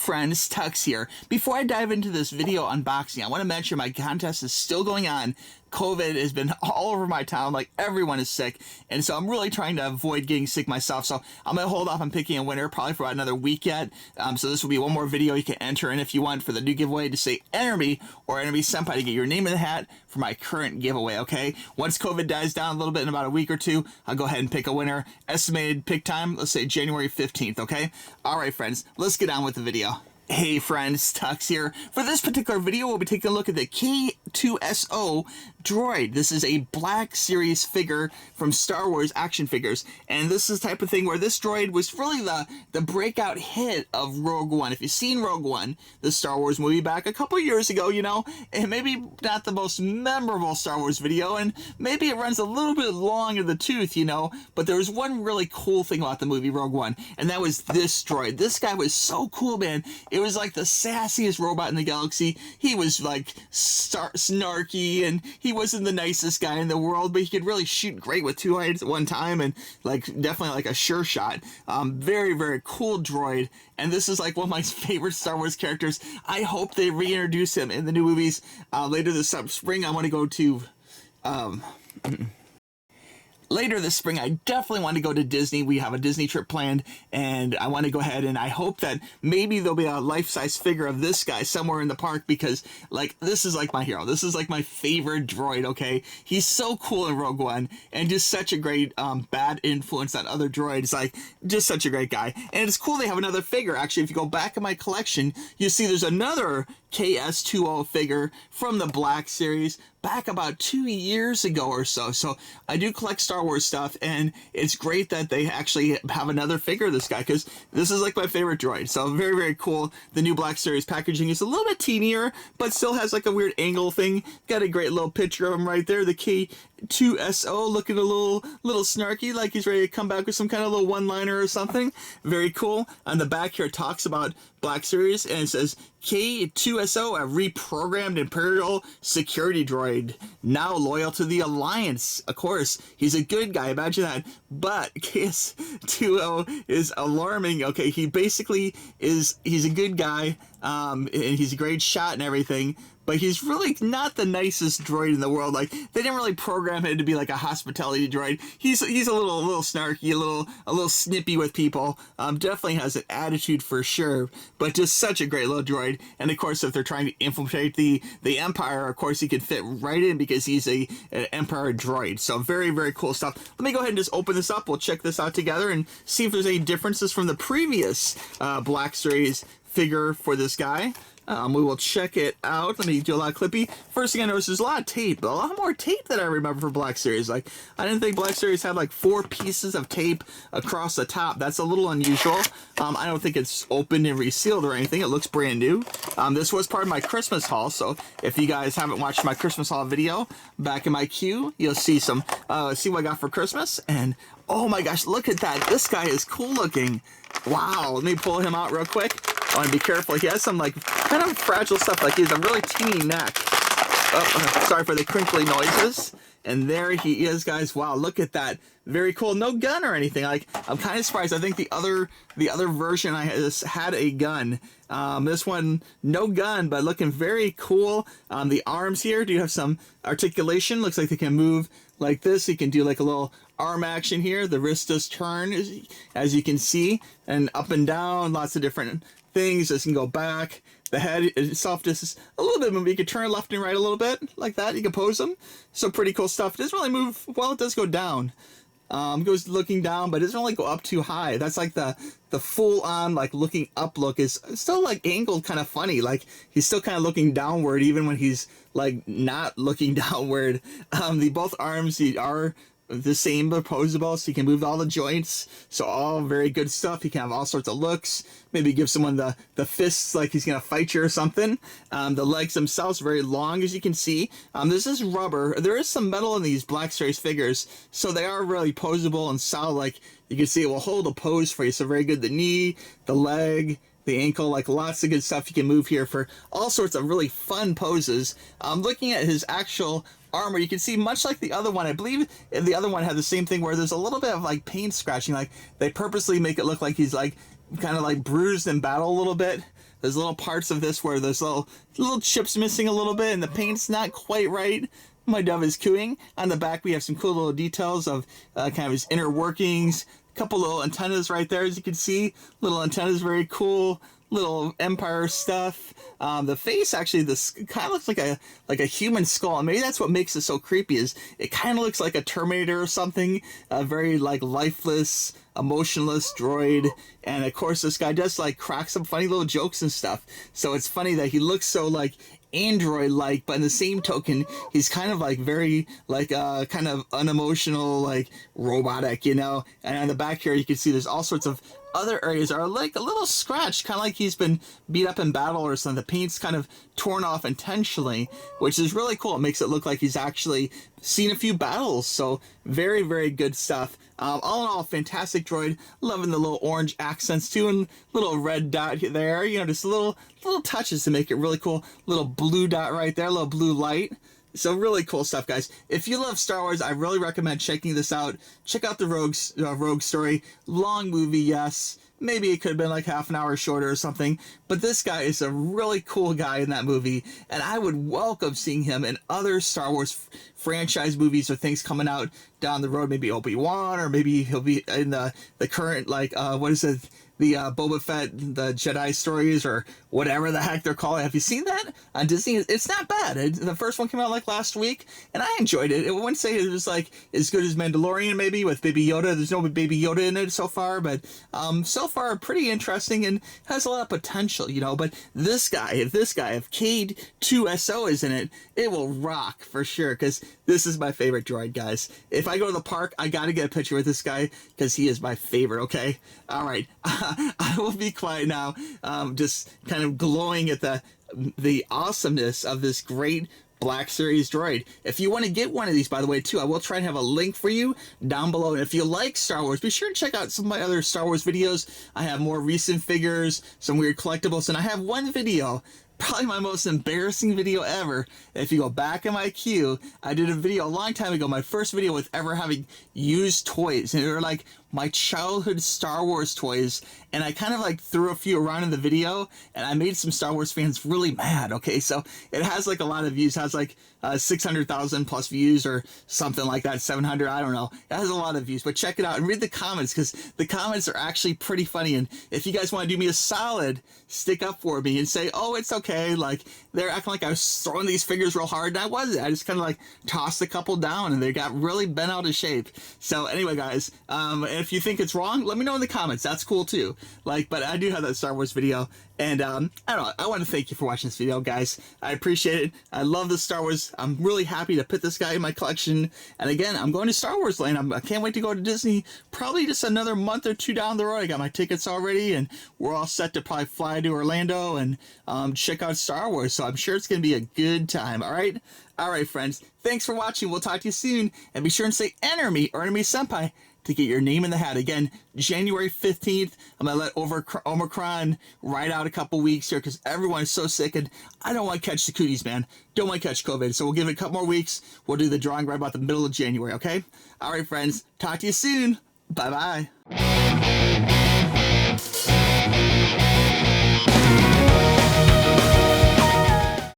friends, Tuxx here. Before I dive into this video unboxing, I want to mention my contest is still going on. COVID has been all over my town, like everyone is sick, and so I'm really trying to avoid getting sick myself, so I'm going to hold off on picking a winner probably for about another week yet. So this will be one more video you can enter in if you want for the new giveaway to say enter me or enter me senpai to get your name in the hat for my current giveaway, okay? Once COVID dies down a little bit in about a week or two, I'll go ahead and pick a winner. Estimated pick time, let's say January 15th, okay? Alright friends, let's get on with the video. Hey friends, Tuxx here. For this particular video, we'll be taking a look at the K-2SO droid. This is a Black Series figure from Star Wars action figures, and this is the type of thing where this droid was really the breakout hit of Rogue One. If you've seen Rogue One, the Star Wars movie back a couple years ago, you know, and maybe not the most memorable Star Wars video, and maybe it runs a little bit long in the tooth, you know, but there was one really cool thing about the movie Rogue One, and that was this droid. This guy was so cool, man. It was like the sassiest robot in the galaxy. He was like snarky, and he wasn't the nicest guy in the world, but he could really shoot great with two hands at one time, and like definitely like a sure shot. Very, very cool droid, and this is like one of my favorite Star Wars characters. I hope they reintroduce him in the new movies later this spring. I want to go to later this spring, I definitely want to go to Disney. We have a Disney trip planned, and I want to go ahead, and I hope that maybe there'll be a life-size figure of this guy somewhere in the park, because, like, this is like my hero. This is like my favorite droid, okay? He's so cool in Rogue One, and just such a great bad influence on other droids. Like, just such a great guy. And it's cool they have another figure. Actually, if you go back in my collection, you see there's another K-2SO figure from the Black Series back about 2 years ago or so. So I do collect Star Wars stuff, and it's great that they actually have another figure of this guy, because this is like my favorite droid. So very, very cool. The new Black Series packaging is a little bit teenier, but still has like a weird angle thing. Got a great little picture of him right there. The K-2SO looking a little snarky, like he's ready to come back with some kind of little one-liner or something. Very cool. On the back here, it talks about Black Series, and it says K-2SO, a reprogrammed Imperial security droid, now loyal to the Alliance. Of course, he's a good guy, imagine that. But K-2SO is alarming. Okay, he basically he's a good guy, and he's a great shot and everything, but he's really not the nicest droid in the world. Like, they didn't really program him to be like a hospitality droid. He's a little snarky, a little snippy with people. Definitely has an attitude for sure, but just such a great little droid. And of course, if they're trying to infiltrate the Empire, of course he could fit right in because he's an Empire droid. So very, very cool stuff. Let me go ahead and just open this up. We'll check this out together and see if there's any differences from the previous Black Series figure for this guy. We will check it out. Let me do a lot of clippy. First thing I noticed is a lot of tape. A lot more tape than I remember for Black Series. Like, I didn't think Black Series had like 4 pieces of tape across the top. That's a little unusual. I don't think it's opened and resealed or anything. It looks brand new. This was part of my Christmas haul, so if you guys haven't watched my Christmas haul video back in my queue, you'll see some, see what I got for Christmas. And oh my gosh, look at that. This guy is cool looking. Wow, let me pull him out real quick. I want to be careful. He has some like kind of fragile stuff. Like, he has a really teeny neck. Oh, sorry for the crinkly noises. And there he is, guys. Wow, look at that. Very cool. No gun or anything. Like, I'm kind of surprised. I think the other version I had a gun. This one, no gun, but looking very cool. The arms here do have some articulation. Looks like they can move like this. You can do like a little arm action here. The wrist does turn, as you can see, and up and down. Lots of different things. This can go back. The head itself just is a little bit moving. You can turn left and right a little bit like that. You can pose them. So pretty cool stuff. It doesn't really move. Well, it does go down. Goes looking down, but it doesn't really go up too high. That's like the full on like looking up look is still like angled kind of funny. Like, he's still kind of looking downward even when he's like not looking downward. Both arms are the same, but posable, so you can move all the joints. So all very good stuff. You can have all sorts of looks. Maybe give someone the fists like he's gonna fight you or something. The legs themselves are very long, as you can see. This is rubber. There is some metal in these Black Series figures, so they are really posable and solid. Like, you can see it will hold a pose for you. So very good. The knee, the leg, the ankle, like lots of good stuff you can move here for all sorts of really fun poses. Looking at his actual armor, you can see much like the other one. I believe the other one had the same thing where there's a little bit of like paint scratching. Like, they purposely make it look like he's like kind of like bruised in battle a little bit. there's little parts of this where there's little chips missing a little bit and the paint's not quite right. My dove is cooing. On the back, we have some cool little details of kind of his inner workings. A couple little antennas right there, as you can see. Little antennas, very cool. Little Empire stuff. The face, actually, this kind of looks like a human skull. And maybe that's what makes it so creepy. Is it kind of looks like a Terminator or something. A very like lifeless, emotionless droid. And of course, this guy does like crack some funny little jokes and stuff. So it's funny that he looks so like android-like, but in the same token, he's kind of like very like kind of unemotional, like robotic, you know. And on the back here, you can see there's all sorts of other areas are like a little scratched, kind of like he's been beat up in battle or something. The paint's kind of torn off intentionally, which is really cool. It makes it look like he's actually seen a few battles. So very, very good stuff. All in all, fantastic droid. Loving the little orange accents too, and little red dot there. You know, just little touches to make it really cool. Little blue dot right there, little blue light. So really cool stuff, guys. If you love Star Wars, I really recommend checking this out. Check out the Rogue Story. Long movie, yes. Maybe it could have been like half an hour shorter or something. But this guy is a really cool guy in that movie. And I would welcome seeing him in other Star Wars franchise movies or things coming out down the road. Maybe Obi-Wan, or maybe he'll be in the current, like, what is it? The Boba Fett, the Jedi stories, or whatever the heck they're calling. Have you seen that on Disney? It's not bad. The first one came out like last week, and I enjoyed it. I wouldn't say it was like as good as Mandalorian, maybe with Baby Yoda. There's no Baby Yoda in it so far, but so far pretty interesting and has a lot of potential, you know. But if K-2SO is in it, it will rock for sure, because this is my favorite droid, guys. If I go to the park, I gotta get a picture with this guy because he is my favorite. Okay, all right. I will be quiet now, just kind of glowing at the awesomeness of this great Black Series droid. If you want to get one of these, by the way, too, I will try and have a link for you down below. And if you like Star Wars, be sure to check out some of my other Star Wars videos. I have more recent figures, some weird collectibles, and I have one video, probably my most embarrassing video ever. If you go back in my queue, I did a video a long time ago, my first video with ever having used toys, and they were like my childhood Star Wars toys, and I kind of like threw a few around in the video, and I made some Star Wars fans really mad. Okay, so it has like a lot of views, it has like 600,000 plus views or something like that, 700, I don't know. It has a lot of views, but check it out and read the comments, because the comments are actually pretty funny. And if you guys want to do me a solid, stick up for me and say, oh, it's okay, like they're acting like I was throwing these figures real hard, and I wasn't. I just kind of like tossed a couple down and they got really bent out of shape. So anyway, guys, if you think it's wrong, let me know in the comments. That's cool too. Like, but I do have that Star Wars video, and I don't know, I want to thank you for watching this video, guys. I appreciate it. I love the Star Wars. I'm really happy to put this guy in my collection. And again, I'm going to Star Wars Land. I can't wait to go to Disney, probably just another month or two down the road. I got my tickets already, and we're all set to probably fly to Orlando and check out Star Wars. So I'm sure it's going to be a good time. All right, friends. Thanks for watching. We'll talk to you soon, and be sure and say enter me or enemy senpai to get your name in the hat. Again, January 15th, I'm going to let Omicron ride out a couple weeks here because everyone is so sick, and I don't want to catch the cooties, man. Don't want to catch COVID. So we'll give it a couple more weeks. We'll do the drawing right about the middle of January, okay? All right, friends. Talk to you soon. Bye-bye.